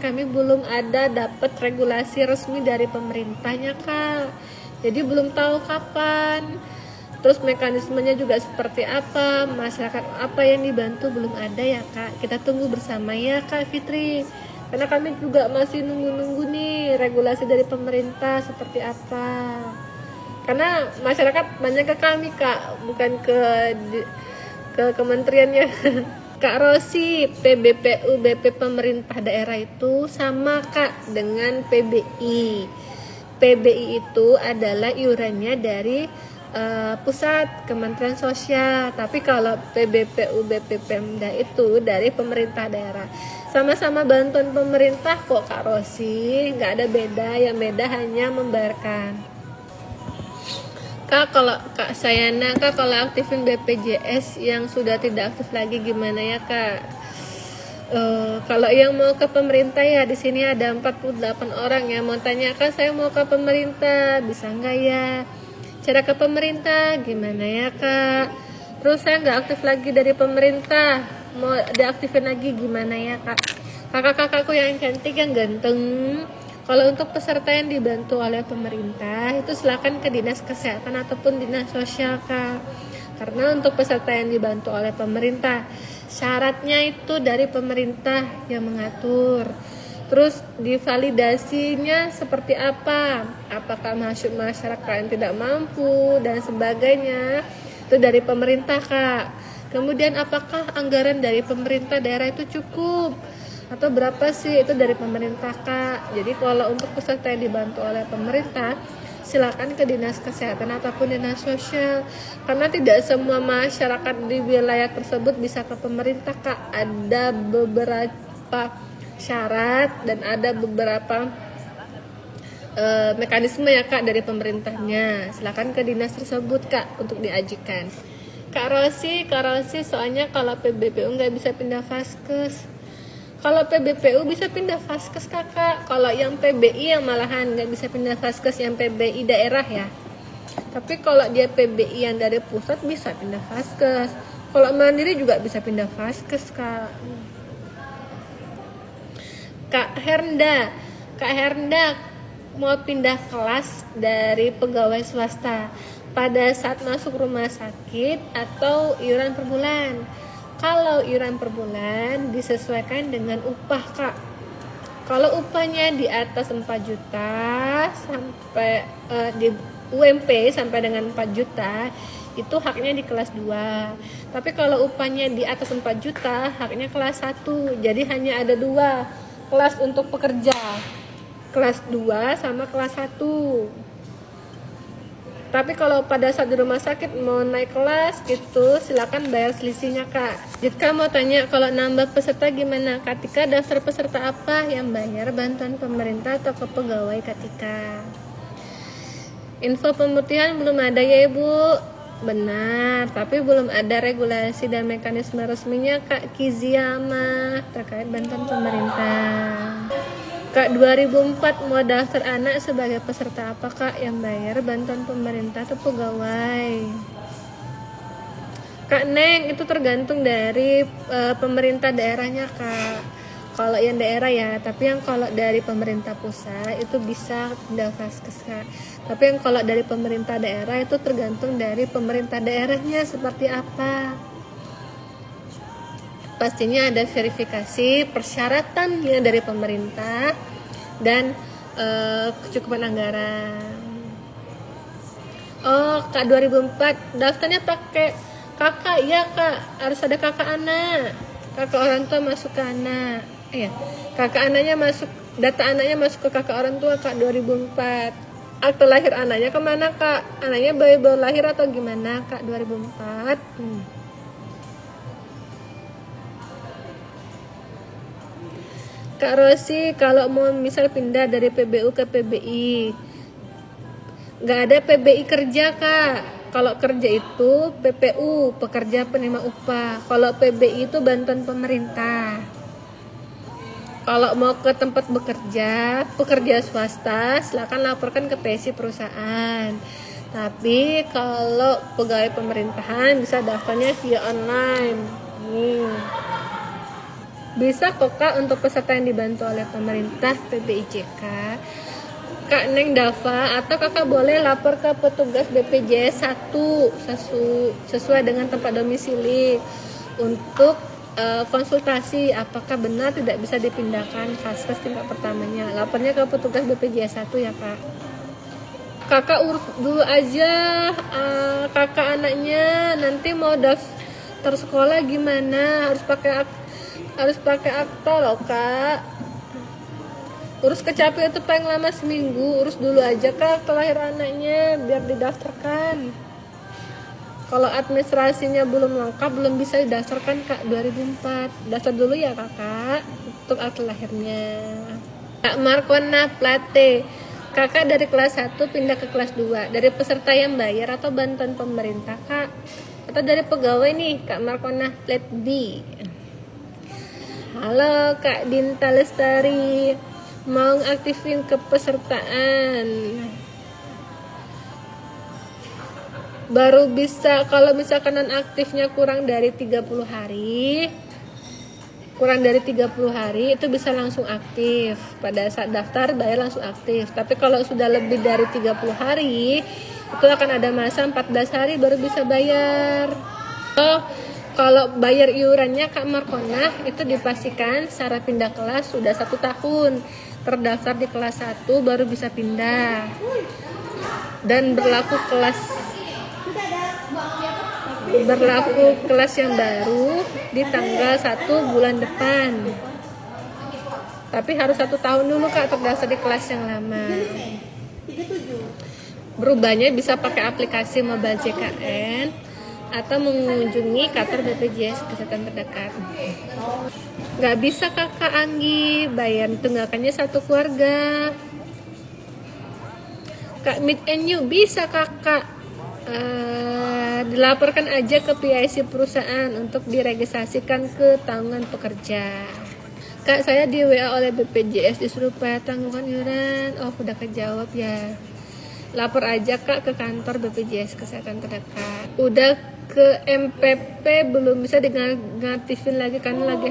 kami belum ada dapat regulasi resmi dari pemerintahnya Kak. Jadi belum tahu kapan. Terus mekanismenya juga seperti apa, masyarakat apa yang dibantu belum ada ya Kak. Kita tunggu bersama ya Kak Fitri. Karena kami juga masih nunggu-nunggu nih regulasi dari pemerintah seperti apa. Karena masyarakat banyak ke kami Kak, bukan ke kementeriannya. Kak Rosi, PBPU BP pemerintah daerah itu sama Kak dengan PBI. PBI itu adalah iurannya dari pusat Kementerian Sosial, tapi kalau PBPU BP Pemda itu dari pemerintah daerah. Sama-sama bantuan pemerintah kok Kak Rosi, nggak ada beda, yang beda hanya membayarkan. Kak, kalau Kak Sayana, Kak kalau aktifin BPJS yang sudah tidak aktif lagi gimana ya Kak? Kalau yang mau ke pemerintah ya di sini ada 48 orang yang mau tanya Kak, saya mau ke pemerintah, bisa nggak ya? Cara ke pemerintah gimana ya Kak? Terus saya nggak aktif lagi dari pemerintah, mau diaktifin lagi gimana ya Kak? Kakak-kakakku yang cantik, yang ganteng, kalau untuk peserta yang dibantu oleh pemerintah itu silakan ke dinas kesehatan ataupun dinas sosial Kak. Karena untuk peserta yang dibantu oleh pemerintah syaratnya itu dari pemerintah yang mengatur. Terus divalidasinya seperti apa? Apakah masuk masyarakat yang tidak mampu dan sebagainya? Itu dari pemerintah Kak. Kemudian apakah anggaran dari pemerintah daerah itu cukup? Atau berapa sih? Itu dari pemerintah Kak. Jadi kalau untuk peserta yang dibantu oleh pemerintah silakan ke dinas kesehatan ataupun dinas sosial, karena tidak semua masyarakat di wilayah tersebut bisa ke pemerintah Kak. Ada beberapa syarat dan ada beberapa mekanisme ya Kak dari pemerintahnya. Silakan ke dinas tersebut Kak untuk diajukan. Kak Rosi soalnya kalau PBPU nggak bisa pindah vaskes. Kalau PBPU bisa pindah vaskes Kakak. Kalau yang PBI yang malahan nggak bisa pindah vaskes, yang PBI daerah ya. Tapi kalau dia PBI yang dari pusat bisa pindah vaskes. Kalau mandiri juga bisa pindah vaskes Kak. Kak Hernda mau pindah kelas dari pegawai swasta pada saat masuk rumah sakit atau iuran per bulan. Kalau iuran per bulan disesuaikan dengan upah Kak. Kalau upahnya di atas 4 juta sampai di UMP sampai dengan 4 juta itu haknya di kelas 2. Tapi kalau upahnya di atas 4 juta haknya kelas 1. Jadi hanya ada 2 kelas untuk pekerja. Kelas 2 sama kelas 1. Tapi kalau pada saat di rumah sakit mau naik kelas gitu, silakan bayar selisihnya Kak. Jika mau tanya kalau nambah peserta gimana? Katika daftar peserta apa yang bayar bantuan pemerintah atau ke pegawai Katika? Info pemutihan belum ada ya Ibu? Benar, tapi belum ada regulasi dan mekanisme resminya Kak Kiziyama terkait bantuan pemerintah. Kak 2004 mau daftar anak sebagai peserta apa Kak yang bayar bantuan pemerintah atau pegawai? Kak Neng itu tergantung dari pemerintah daerahnya Kak. Kalau yang daerah ya, tapi yang kalau dari pemerintah pusat itu bisa pindah vaskes Kak. Tapi yang kalau dari pemerintah daerah itu tergantung dari pemerintah daerahnya seperti apa. Pastinya ada verifikasi persyaratannya dari pemerintah dan kecukupan anggaran. Oh Kak 2004 daftarnya pakai kakak ya Kak, harus ada kakak anak, kakak orang tua masuk ke anak. Iya, kakak anaknya masuk, data anaknya masuk ke kakak orang tua Kak 2004. Akte lahir anaknya kemana Kak? Anaknya baru lahir atau gimana Kak 2004? Kak Rosi, kalau mau misal pindah dari PBU ke PBI, nggak ada PBI kerja Kak. Kalau kerja itu PPU, pekerja penerima upah. Kalau PBI itu bantuan pemerintah. Kalau mau ke tempat bekerja, pekerja swasta, silakan laporkan ke PSI perusahaan. Tapi kalau pegawai pemerintahan bisa daftarnya via online. Bisa kok kak untuk peserta yang dibantu oleh pemerintah PBIJK. Kak Neng Dava atau kakak boleh lapor ke petugas BPJS 1 sesuai dengan tempat domisili untuk konsultasi apakah benar tidak bisa dipindahkan vaskes tingkat pertamanya. Lapornya ke petugas BPJS 1 ya kak. Kakak urus dulu aja kakak anaknya, nanti mau daftar sekolah gimana, harus pakai akta loh kak. Urus kecapi itu paling lama seminggu. Urus dulu aja kak lahir anaknya biar didaftarkan. Kalau administrasinya belum lengkap, belum bisa didaftarkan kak 2004. Daftar dulu ya kakak untuk akte lahirnya. Kak Markona Plate, kakak dari kelas 1 pindah ke kelas 2 dari peserta yang bayar atau bantuan pemerintah kak, atau dari pegawai nih Kak Markona Plate B. Halo Kak Dinta Lestari, mau ngaktifin kepesertaan baru bisa. Kalau misalkan nonaktifnya kurang dari 30 hari itu bisa langsung aktif. Pada saat daftar bayar langsung aktif. Tapi kalau sudah lebih dari 30 hari itu akan ada masa 14 hari baru bisa bayar. Kalau bayar iurannya Kak Markona itu dipastikan secara pindah kelas sudah 1 tahun. Terdaftar di kelas 1 baru bisa pindah. Dan berlaku kelas yang baru di tanggal 1 bulan depan. Tapi harus 1 tahun dulu kak terdaftar di kelas yang lama. Berubahnya bisa pakai aplikasi Mobile JKN atau mengunjungi kantor BPJS Kesehatan terdekat. Nggak bisa kakak Anggi, bayar tunggakannya 1 keluarga. Kak Meet and You bisa kakak, dilaporkan aja ke PIC perusahaan untuk diregistrasikan ke tanggungan pekerja. Kak saya di WA oleh BPJS disuruh bayar tanggungan iuran. Oh udah kejawab ya. Lapor aja kak ke kantor BPJS Kesehatan terdekat. Udah ke MPP belum bisa ngaktifin lagi karena lagi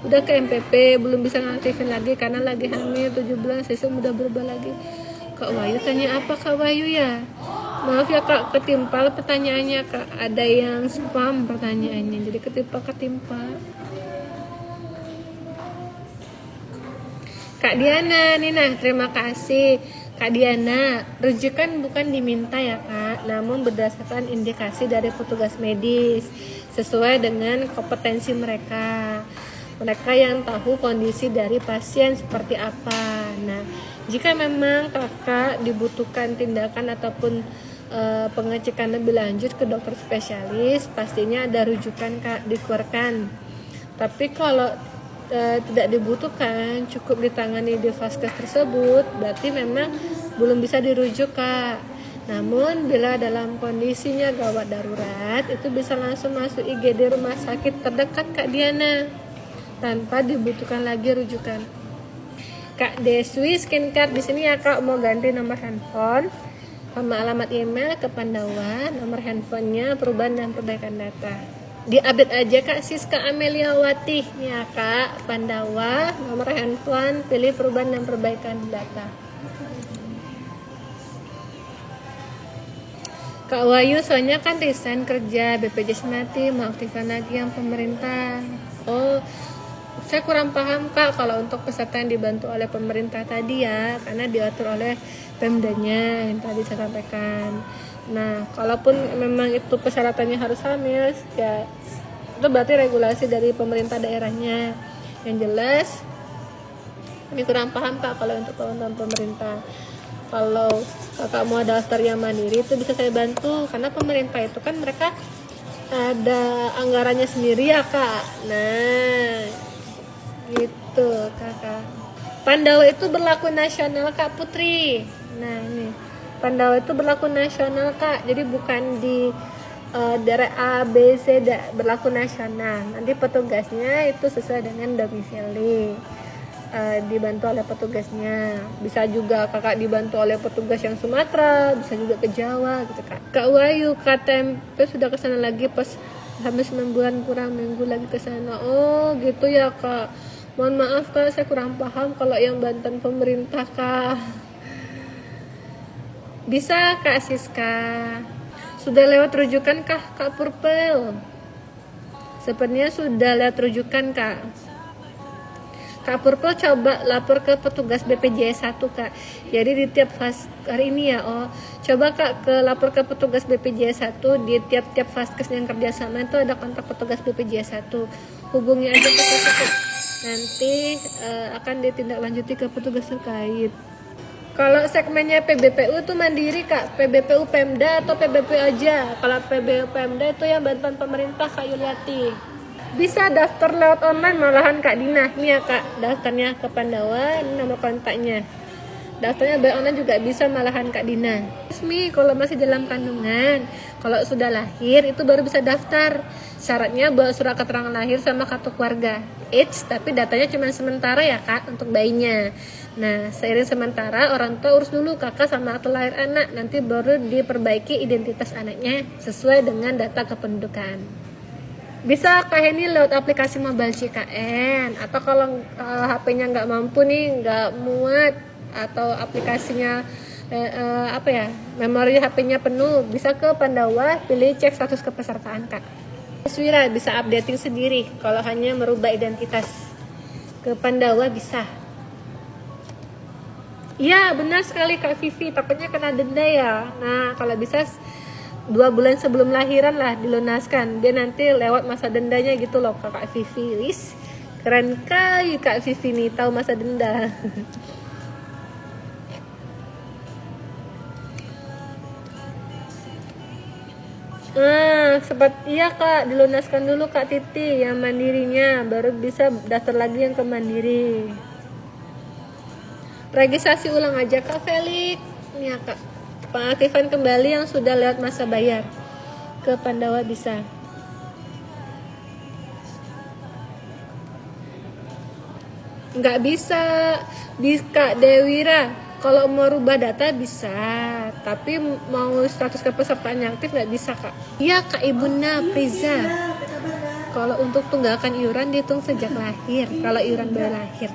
udah ke MPP belum bisa ngaktifin lagi karena lagi hamil 7 bulan. Sistem udah berubah lagi. Kak Wayu tanya apa Kak Wayu ya? Maaf ya kak, ketimpal pertanyaannya kak. Ada yang spam pertanyaannya, jadi ketimpa. Kak Diana, Nina, terima kasih. Kak Diana, rujukan bukan diminta ya kak, namun berdasarkan indikasi dari petugas medis sesuai dengan kompetensi mereka. Mereka yang tahu kondisi dari pasien seperti apa. Nah, jika memang kakak dibutuhkan tindakan ataupun pengecekan lebih lanjut ke dokter spesialis, pastinya ada rujukan kak dikeluarkan. Tapi kalau tidak dibutuhkan, cukup ditangani di vaskes tersebut, berarti memang belum bisa dirujuk kak. Namun bila dalam kondisinya gawat darurat, itu bisa langsung masuk IGD rumah sakit terdekat Kak Diana tanpa dibutuhkan lagi rujukan. Kak Deswi Skincare di sini ya kak, mau ganti nomor handphone sama alamat email ke Pandawa, nomor handphonenya perubahan dan perbaikan data. Diupdate aja kak Siska Ameliawati ya kak, Pandawa, nomor handphone, pilih perubahan dan perbaikan data. Kak Wayu soalnya kan resign kerja, BPJS mati, mau aktifkan lagi yang pemerintah. Oh, saya kurang paham kak kalau untuk peserta yang dibantu oleh pemerintah tadi ya, karena diatur oleh Pemdanya yang tadi saya sampaikan. Nah, kalaupun memang itu persyaratannya harus hamil, ya itu berarti regulasi dari pemerintah daerahnya. Yang jelas, ini kurang paham kak kalau untuk bantuan pemerintah. Kalau kakak mau daftar yang mandiri itu bisa saya bantu, karena pemerintah itu kan mereka ada anggarannya sendiri ya kak. Nah, gitu kakak. Pandawa itu berlaku nasional kak Putri. Nah ini Pandawa itu berlaku nasional kak, jadi bukan di daerah A, B, C berlaku nasional. Nanti petugasnya itu sesuai dengan domisili, dibantu oleh petugasnya. Bisa juga kakak dibantu oleh petugas yang Sumatera, bisa juga ke Jawa gitu kak. Kak Wayu, KTMP sudah kesana lagi pas Habis 9 bulan kurang minggu lagi ke sana. Oh gitu ya kak, mohon maaf kak, saya kurang paham kalau yang bantuan pemerintah kak. Bisa kak Siska. Sudah lewat rujukan kah kak Purple? Sepertinya sudah lewat rujukan kak. Kak Purple coba lapor ke petugas BPJS 1 kak. Jadi di tiap hari ini ya, coba kak lapor ke petugas BPJS 1. Di tiap vaskes yang kerjasama itu ada kontak petugas BPJS 1. Hubungi aja ke petugas. Nanti akan ditindaklanjuti ke petugas terkait. Kalau segmennya PBPU itu mandiri kak, PBPU Pemda atau PBPU aja. Kalau PBPU Pemda itu yang bantuan pemerintah Kak Yuliati. Bisa daftar lewat online malahan Kak Dina. Ini ya Kak, daftarnya ke Pandawa, ini nomor kontaknya. Daftarnya by online juga bisa malahan Kak Dina. Resmi kalau masih dalam kandungan. Kalau sudah lahir itu baru bisa daftar. Syaratnya bawa surat keterangan lahir sama kartu keluarga. Tapi datanya cuma sementara ya Kak untuk bayinya. Nah, seiring sementara orang tua urus dulu kakak sama akte lahir anak. Nanti baru diperbaiki identitas anaknya sesuai dengan data kependudukan. Bisa Kak Heni lewat aplikasi mobile CKN, atau kalau HP-nya nggak mampu nih, nggak muat, atau aplikasinya memori HP-nya penuh, bisa ke Pandawa, pilih cek status kepesertaan Kak. Swira bisa updating sendiri kalau hanya merubah identitas. Ke Pandawa bisa. Iya benar sekali Kak Vivi, takutnya kena denda ya. Nah kalau bisa 2 bulan sebelum lahiran lah dilunaskan, dia nanti lewat masa dendanya gitu loh Kak Vivi. Wis keren kali Kak Vivi nih, tahu masa denda. Iya Kak, dilunaskan dulu Kak Titi yang mandirinya, baru bisa daftar lagi yang ke mandiri. Registrasi ulang aja Kak Felix. Ini ya Kak, pengaktifan kembali yang sudah lewat masa bayar. Ke Pandawa bisa. Nggak bisa Kak Dewira. Kalau mau rubah data bisa, tapi mau status kepesertaan yang aktif nggak bisa Kak. Iya Kak Ibuna Priza. Kalau untuk tunggakan iuran dihitung sejak lahir, kalau iuran baru lahir.